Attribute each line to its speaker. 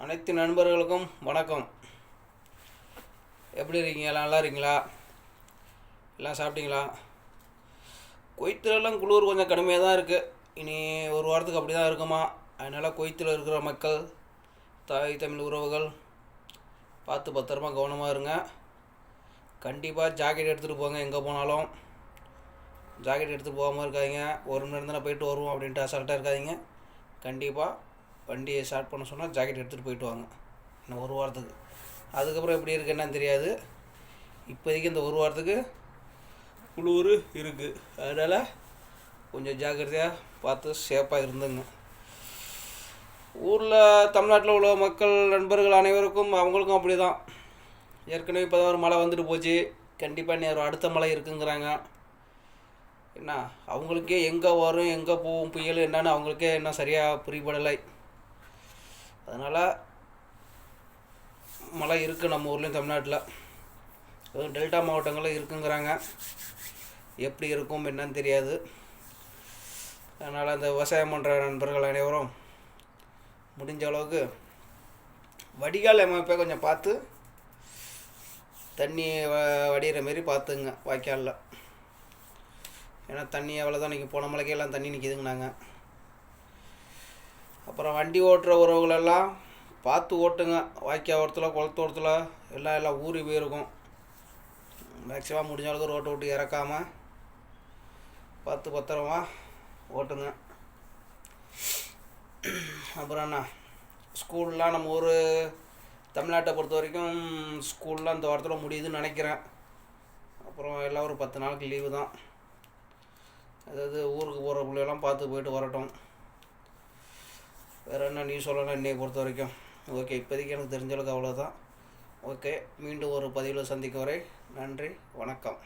Speaker 1: அனைத்து நண்பர்களுக்கும் வணக்கம். எப்படி இருக்கீங்க? எல்லாம் நல்லா இருக்கீங்களா? எல்லாம் சாப்பிட்டீங்களா? குவைத்திலலாம் குளிர் கொஞ்சம் கடுமையாக தான் இருக்குது. இனி ஒரு வாரத்துக்கு அப்படி தான் இருக்குமா. அதனால் குவைத்தில் இருக்கிற மக்கள், தாய் தமிழ் உறவுகள் பார்த்து பத்திரமா கவனமாக இருங்க. கண்டிப்பாக ஜாக்கெட் எடுத்துகிட்டு போங்க. எங்கே போனாலும் ஜாக்கெட் எடுத்துகிட்டு போகாமல் இருக்காதீங்க. ஒரு மணி நேரம் தானே போயிட்டு வருவோம் அப்படின்ட்டு அசால்ட்டாக இருக்காதீங்க. கண்டிப்பாக வண்டியை ஸ்டார்ட் பண்ண சொன்னால் ஜாக்கெட் எடுத்துகிட்டு போயிட்டு வாங்க. இன்னும் ஒரு வாரத்துக்கு. அதுக்கப்புறம் எப்படி இருக்குது என்னன்னு தெரியாது. இப்போதைக்கு இந்த ஒரு வாரத்துக்கு குளிர் இருக்குது. அதனால் கொஞ்சம் ஜாக்கிரதையாக பார்த்து சேஃபாக இருந்துங்க. ஊரில் தமிழ்நாட்டில் உள்ள மக்கள் நண்பர்கள் அனைவருக்கும் அவங்களுக்கும் அப்படி தான். ஏற்கனவே இப்போ தான் ஒரு மழை வந்துட்டு போச்சு. கண்டிப்பாக நேரம் அடுத்த மழை இருக்குங்கிறாங்க. என்ன அவங்களுக்கே எங்கே வரும் எங்கே போகும் புயல் என்னன்னு அவங்களுக்கே என்ன சரியாக புரியப்படலை. அதனால் மழை இருக்குது நம்ம ஊர்லேயும் தமிழ்நாட்டில். அதுவும் டெல்டா மாவட்டங்களில் இருக்குங்கிறாங்க. எப்படி இருக்கும் என்னன்னு தெரியாது. அதனால் அந்த விவசாயம் பண்ணுற நண்பர்கள் அனைவரும் முடிஞ்ச அளவுக்கு வடிகால் அமைப்பை கொஞ்சம் பார்த்து தண்ணி வடிகிற மாரி பார்த்துங்க வாய்க்காலில். ஏன்னா தண்ணி அவ்வளோதான் நிற்கும். போன மலைக்கே எல்லாம் தண்ணி நிற்கிதுங்கனாங்க. அப்புறம் வண்டி ஓட்டுற உறவுகளெல்லாம் பார்த்து ஓட்டுங்க. வாய்க்கால் ஓரத்தில் குளத்தோரத்தில் எல்லாம் ஊறி போயிருக்கும். மேக்ஸிமம் முடிஞ்ச அளவுக்கு ரோட்டை விட்டு இறக்காமல் பார்த்து பத்திரமா ஓட்டுங்க. அப்புறம் என்ன, ஸ்கூல்லாம் நம்ம ஊர் தமிழ்நாட்டை பொறுத்த வரைக்கும் ஸ்கூல்லாம் இந்த வாரத்தில் முடியுதுன்னு நினைக்கிறேன். அப்புறம் எல்லாம் ஒரு 10 நாளுக்கு லீவு தான். அதாவது ஊருக்கு போகிற பிள்ளையெல்லாம் பார்த்து போயிட்டு வரட்டும். வேறு என்ன நீ சொல்லலாம் என்னையை பொறுத்த வரைக்கும்? ஓகே, இப்போதைக்கு எனக்கு தெரிஞ்சளவுக்கு அவ்வளோதான். ஓகே, மீண்டும் ஒரு பதிவில் சந்திக்கும் வரை நன்றி, வணக்கம்.